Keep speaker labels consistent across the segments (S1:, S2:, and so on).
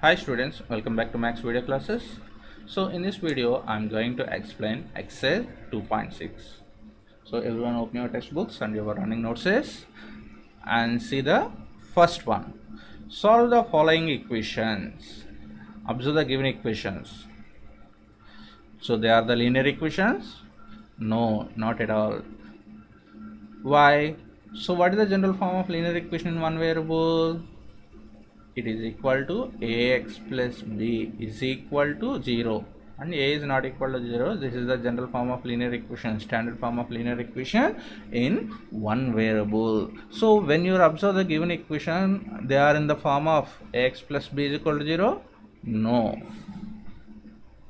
S1: Hi students, welcome back to Max video classes. So in this video I'm going to explain Excel 2.6. So everyone open your textbooks and your running notes and see the first one. Solve the following equations. Observe the given equations. So they are the linear equations? No, not at all. Why? So what is the general form of linear equation in one variable? It is equal to ax plus b is equal to 0 and a is not equal to 0. This is the general form of linear equation, standard form of linear equation in one variable. So when you observe the given equation, they are in the form of ax plus b is equal to 0? No.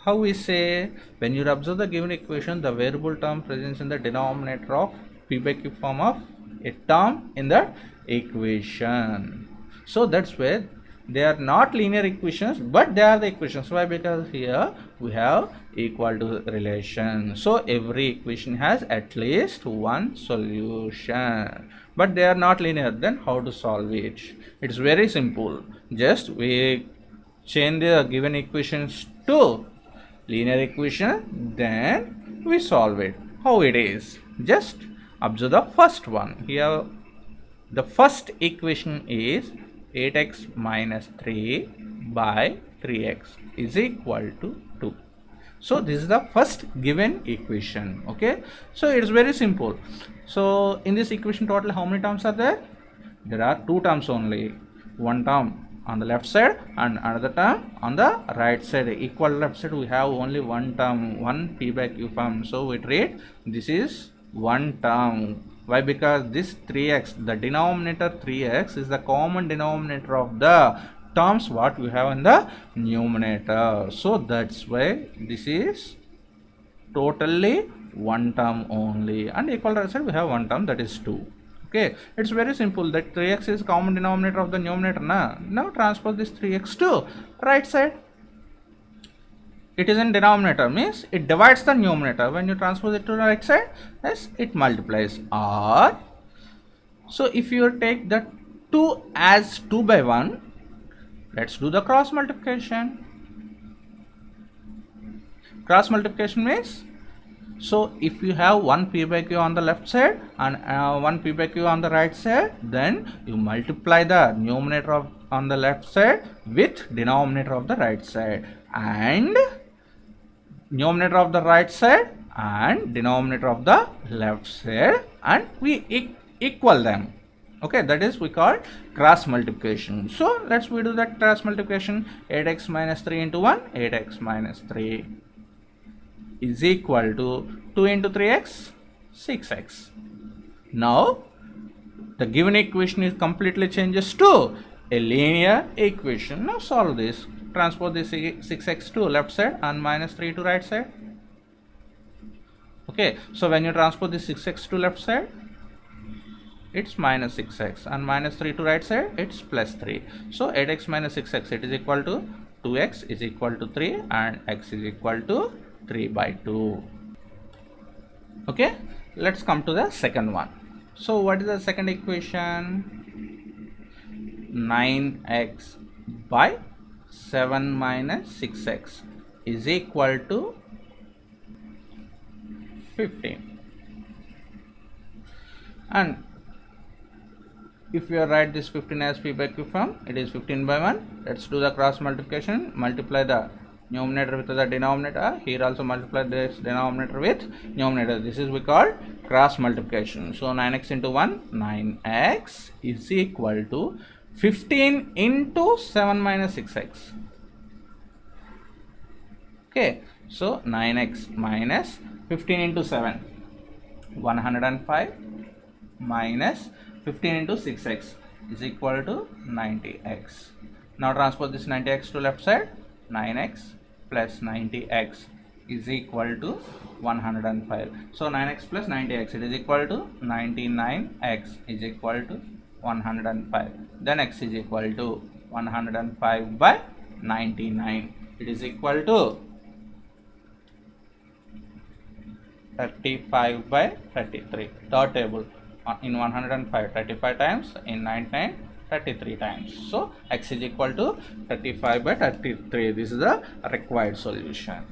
S1: How we say, when you observe the given equation, the variable term presents in the denominator of p by q form of a term in the equation. So that's where they are not linear equations, but they are the equations. Why? Because here we have equal to relation. So every equation has at least one solution, but they are not linear. Then how to solve it? It's very simple. Just we change the given equations to linear equation, then we solve it. How it is? Just observe the first one. Here the first equation is 8x minus 3 by 3x is equal to 2. So this is the first given equation. Okay, so it's very simple. So in this equation total how many terms are there? There are two terms only. One term on the left side and another term on the right side. Equal left side we have only one term, one p by q form. So we treat this is one term. Why? Because this 3x, the denominator 3x is the common denominator of the terms what we have in the numerator. So that's why this is totally one term only, and equal to right side we have one term, that is 2. Okay, it's very simple that 3x is common denominator of the numerator. Now transpose this 3x to right side. It is in denominator, means it divides the numerator. When you transpose it to the right side, yes, it multiplies. Or so if you take the 2 as 2 by 1, let's do the cross multiplication. Cross multiplication means, so if you have one p by q on the left side and one p by q on the right side, then you multiply the numerator of on the left side with denominator of the right side, and numerator of the right side and denominator of the left side, and we equal them. Okay, that is we call cross multiplication. So let's we do that cross multiplication. 8x minus 3 into 1, 8x minus 3 is equal to 2 into 3x, 6x. Now the given equation is completely changes to a linear equation. Now solve this. Transpose this 6x to left side and minus 3 to right side. Okay, so when you transpose this 6x to left side, it's minus 6x, and minus 3 to right side, it's plus 3. So 8x minus 6x, it is equal to 2x is equal to 3 and x is equal to 3 by 2. Okay, let's come to the second one. So what is the second equation? 9x by 7 minus 6x is equal to 15. And if you write this 15 as p by q form, it is 15 by 1. Let's do the cross multiplication. Multiply the numerator with the denominator. Here also multiply this denominator with numerator. This is we call cross multiplication. So 9x into 1, 9x is equal to 15 into 7 minus 6x. Okay, so 9x minus 15 into 7, 105 minus 15 into 6x is equal to 90x. Now transpose this 90x to left side. 9x plus 90x is equal to 105. So 9x plus 90x, it is equal to 99x is equal to 105. Then x is equal to 105 by 99. It is equal to 35 by 33. Third table. In 105, 35 times, in 99 33 times. So x is equal to 35 by 33. This is the required solution.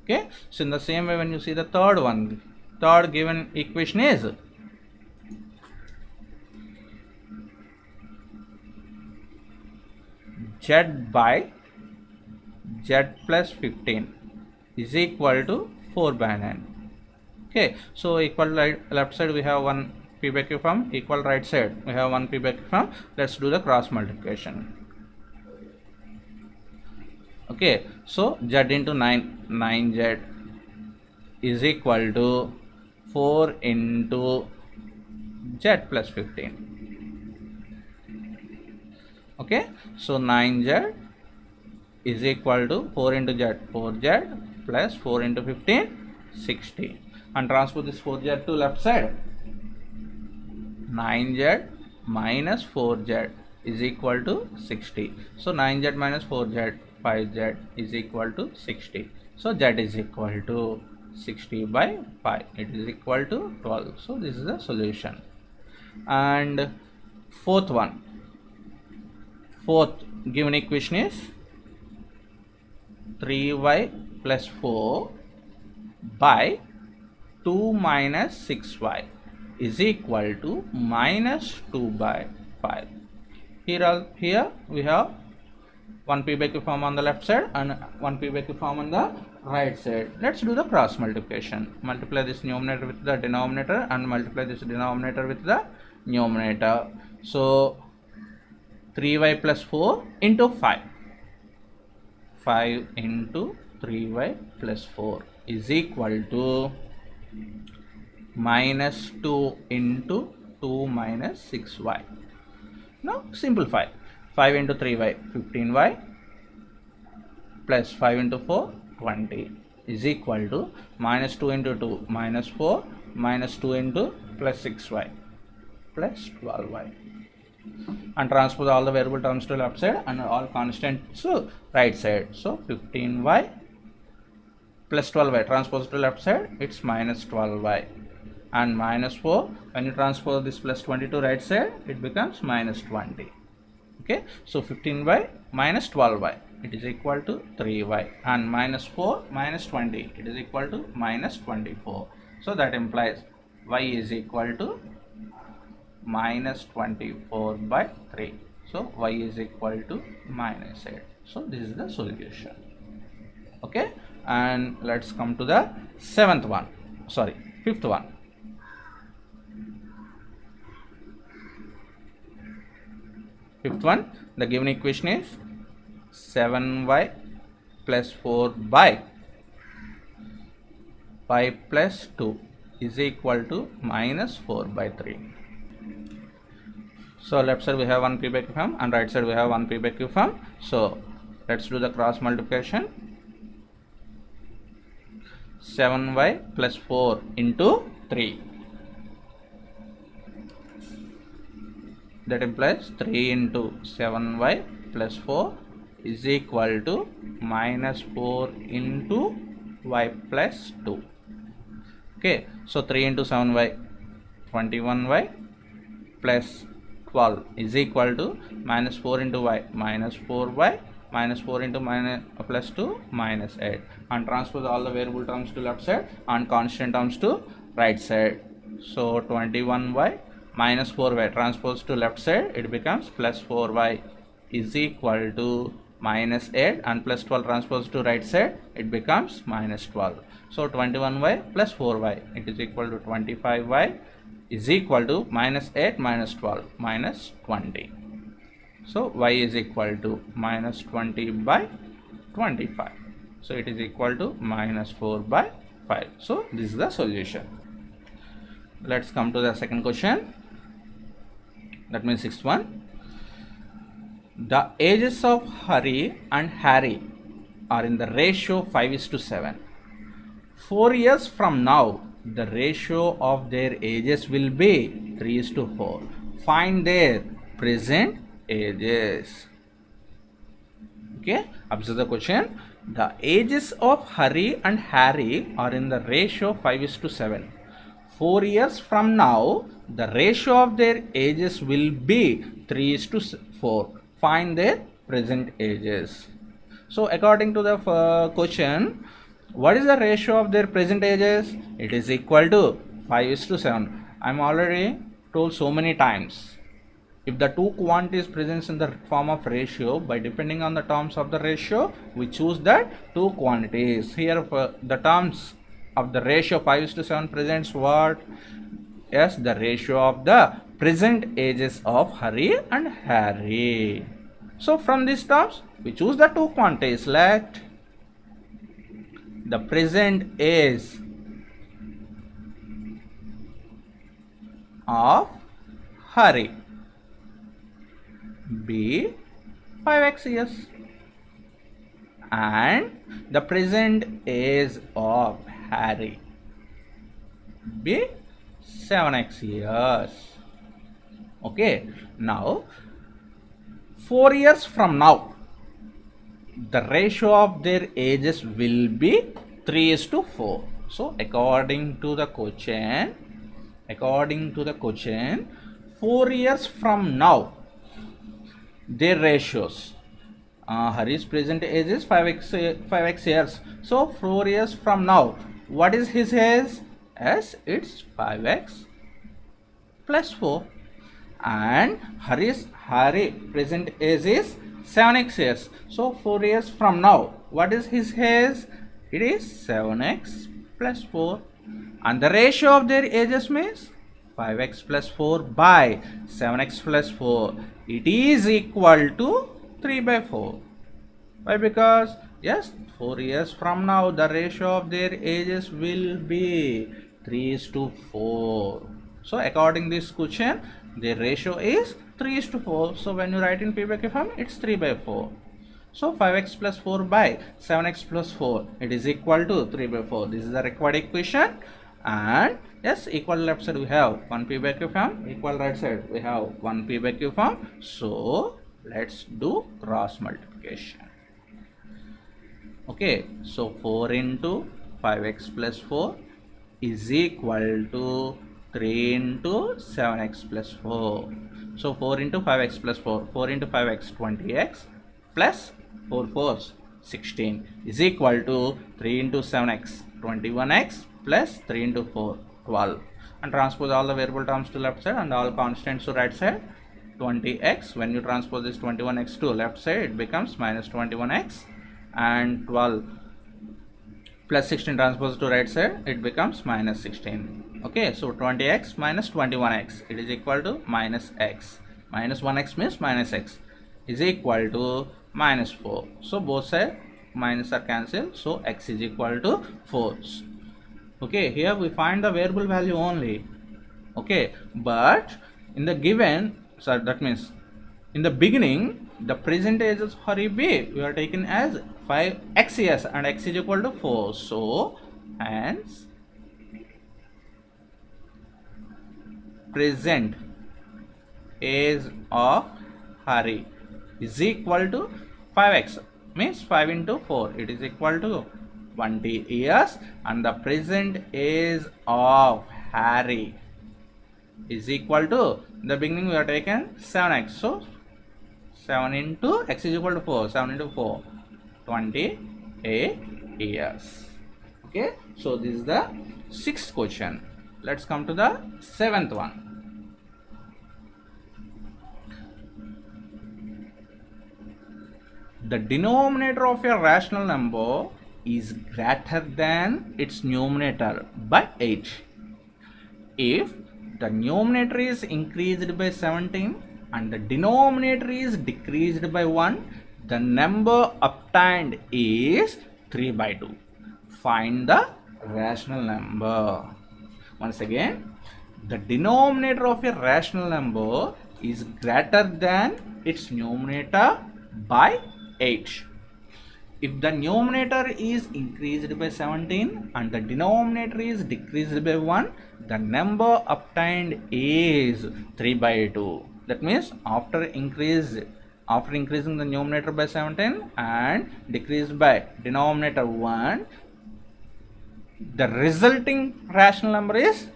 S1: Okay, so in the same way, when you see the third given equation is z by z plus 15 is equal to 4 by 9. Okay, so equal left side we have 1 p by q form, equal right side we have 1 p by q form. Let's do the cross multiplication. Okay, so z into 9z is equal to 4 into z plus 15. Okay, so 9z is equal to 4 into z, 4z plus 4 into 15, 60. And transpose this 4z to left side. 9z minus 4z is equal to 60. So 9z minus 4z, 5z is equal to 60. So z is equal to 60 by 5. It is equal to 12. So this is the solution. And fourth given equation is 3y plus 4 by 2 minus 6y is equal to minus 2 by 5. Here we have 1 p by q form on the left side and 1 p by q form on the right side. Let's do the cross multiplication. Multiply this numerator with the denominator and multiply this denominator with the numerator. So 3y plus 4 into 5. 5 into 3y plus 4 is equal to minus 2 into 2 minus 6y. Now simplify. 5 into 3y, 15y plus 5 into 4, 20 is equal to minus 2 into 2, minus 4, minus 2 into plus 6y plus 12y. And transpose all the variable terms to left side and all constants to right side. So 15y plus 12y transpose to left side, it's minus 12y, and minus 4, when you transpose this plus 20 to right side, it becomes minus 20. Okay, so 15y minus 12y, it is equal to 3y, and minus 4 minus 20, it is equal to minus 24. So that implies y is equal to minus 24 by 3. So y is equal to minus 8. So this is the solution. Okay, and let's come to the fifth one. Fifth one, the given equation is 7y plus 4 by 5 plus 2 is equal to minus 4 by 3. So left side we have 1 p by q form and right side we have 1 p by q form. So let's do the cross multiplication. 7y plus 4 into 3. That implies 3 into 7y plus 4 is equal to minus 4 into y plus 2. Okay, so 3 into 7y, 21y plus 12 is equal to minus 4 into y, minus 4y, minus 4 into minus plus 2, minus 8. And transpose all the variable terms to left side and constant terms to right side. So 21y minus 4y transpose to left side, it becomes plus 4y is equal to minus 8, and plus 12 transpose to right side, it becomes minus 12. So 21y plus 4y, it is equal to 25y is equal to minus 8 minus 12 minus 20. So y is equal to minus 20 by 25. So it is equal to minus 4 by 5. So this is the solution. Let's come to the second question. That means sixth one. The ages of Hari and Harry are in the ratio 5:7. 4 years from now, the ratio of their ages will be 3:4. Find their present ages. Okay, observe the question. The ages of Hari and Harry are in the ratio 5:7. 4 years from now, the ratio of their ages will be 3:4. Find their present ages. So according to the question, what is the ratio of their present ages? It is equal to 5:7. I'm already told so many times. If the two quantities present in the form of ratio, by depending on the terms of the ratio, we choose that two quantities. Here the terms of the ratio 5:7 presents what? Yes, the ratio of the present ages of Hari and Harry. So from these terms, we choose the two quantities. Let the present age of Hari be 5x years and the present age of Harry be 7x years. Okay, now 4 years from now, the ratio of their ages will be 3:4. So according to the question, 4 years from now, their ratios, Hari's present age is 5x years. So 4 years from now, what is his age? Yes, it's 5x plus 4. And Hari present age is 7x years. So 4 years from now, what is his age? It is 7x plus 4. And the ratio of their ages means 5x plus 4 by 7x plus 4. It is equal to 3/4. Why? Because yes, 4 years from now, the ratio of their ages will be 3:4. So according to this question, the ratio is 3:4. So when you write in P by Q form, it's 3/4. So 5x plus 4 by 7x plus 4, it is equal to 3/4. This is the required equation. And yes, equal left side we have 1 P by Q form, equal right side we have 1 P by Q form. So let's do cross multiplication. Okay, so 4 into 5x plus 4 is equal to 3 into 7x plus 4. So 4 into 5x plus 4, 4 into 5x 20x plus 4 4s 16 is equal to 3 into 7x 21x plus 3 into 4 12. And transpose all the variable terms to left side and all constants to right side. 20x, when you transpose this 21x to left side, it becomes minus 21x, and 12 plus 16 transpose to right side, it becomes minus 16. Okay, so 20x minus 21x, it is equal to minus x. Minus 1x means minus x is equal to minus 4. So both sides minus are cancelled, so x is equal to 4. Okay, here we find the variable value only. Okay, but in the given, so that means in the beginning, the present age of Hari B we are taken as 5x years and x is equal to 4. So hence present age of Hari is equal to 5x, means 5 into 4, it is equal to 20 years, and the present age of Harry is equal to, in the beginning we are taken 7x, so 7 into x is equal to 4, 7 into 4, 28 years. Okay, so this is the 6th question. Let's come to the 7th one. The denominator of a rational number is greater than its numerator by 8. If the numerator is increased by 17 and the denominator is decreased by 1, the number obtained is 3/2. Find the rational number. Once again, the denominator of a rational number is greater than its numerator by 8. If the numerator is increased by 17 and the denominator is decreased by 1, the number obtained is 3/2. That means after increasing the numerator by 17 and decreased by denominator 1, the resulting rational number is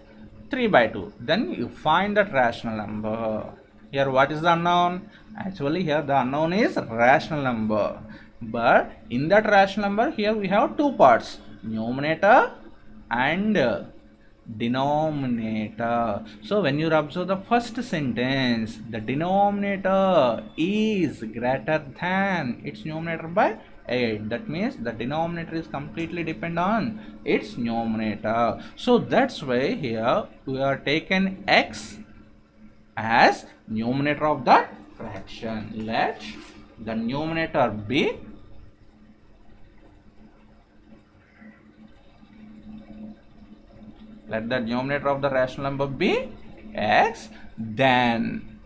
S1: 3 by 2. Then you find that rational number. Here what is the unknown? Actually here the unknown is rational number. But in that rational number here we have two parts, numerator and denominator. So when you observe the first sentence, the denominator is greater than its numerator by 8. That means the denominator is completely dependent on its numerator. So that's why here we are taken x as numerator of that fraction. Let the numerator be let the numerator of the rational number be x, then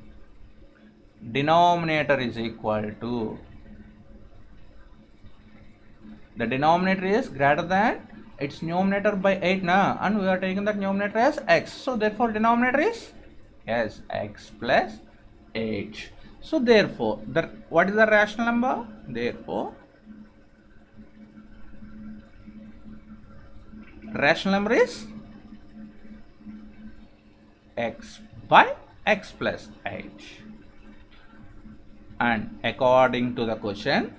S1: denominator is equal to, the denominator is greater than its numerator by 8 now, and we are taking that numerator as x. So therefore denominator is yes x plus 8. So therefore what is the rational number? Therefore rational number is x by x plus 8. And according to the question,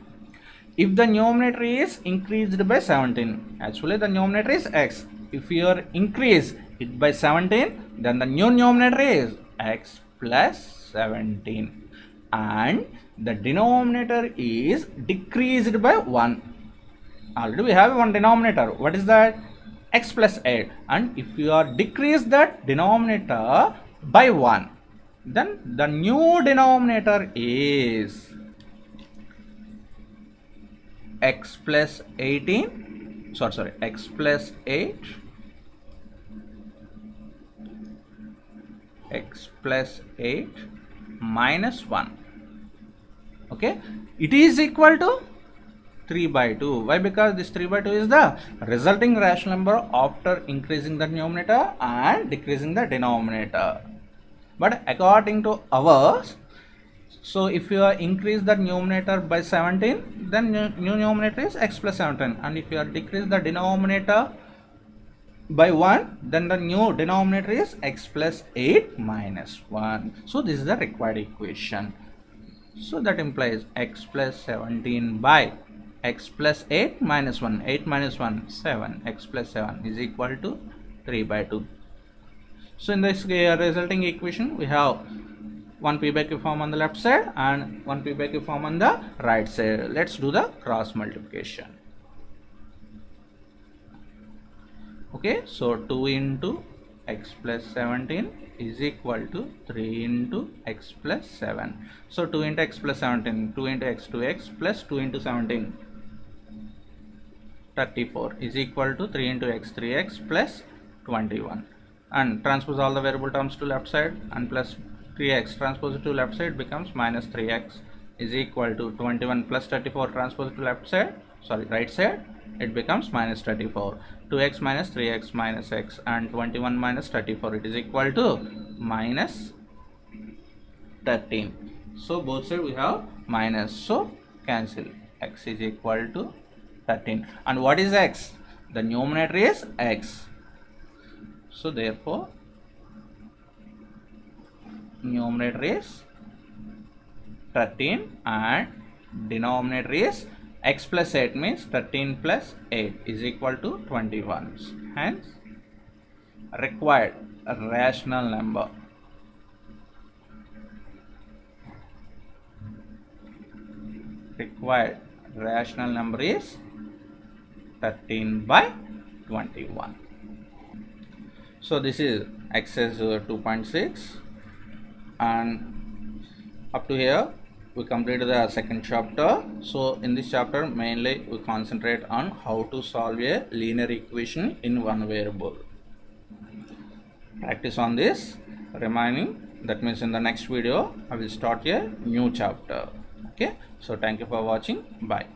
S1: if the numerator is increased by 17, actually the numerator is x. If you increase it by 17, then the new numerator is x plus 17. And the denominator is decreased by 1. Already we have one denominator. What is that? X plus 8. And if you are decrease that denominator by 1, then the new denominator is x plus 18, x plus 8, x plus 8 minus 1. Okay, it is equal to 3 by 2. Why? Because this 3 by 2 is the resulting rational number after increasing the numerator and decreasing the denominator. But according to ours, so if you increase the numerator by 17, then new numerator is x plus 17, and if you decrease the denominator by 1, then the new denominator is x plus 8 minus 1. So this is the required equation. So that implies x plus 17 by x plus 8 minus 1. 8 minus 1, 7. X plus 7 is equal to 3 by 2. So in this resulting equation, we have one p by q form on the left side and one p by q form on the right side. Let's do the cross multiplication. Okay, so 2 into x plus 17 is equal to 3 into x plus 7. So 2 into x plus 17, 2 into x, 2x plus 2 into 17, 34 is equal to 3 into x, 3x plus 21. And transpose all the variable terms to left side, and plus 3x transpose to left side becomes minus 3x is equal to 21 plus 34 transpose to left side, right side, it becomes minus 34. 2x minus 3x minus x, and 21 minus 34, it is equal to minus 13. So both sides we have minus, so cancel. X is equal to 13. And what is x? The numerator is x. So therefore numerator is 13 and denominator is x plus 8, means 13 plus 8 is equal to 21. Hence required rational number is 13 by 21. So this is exercise 2.6, and up to here we completed the second chapter. So in this chapter mainly we concentrate on how to solve a linear equation in one variable. Practice on this remaining, that means in the next video I will start a new chapter. Okay, so thank you for watching. Bye.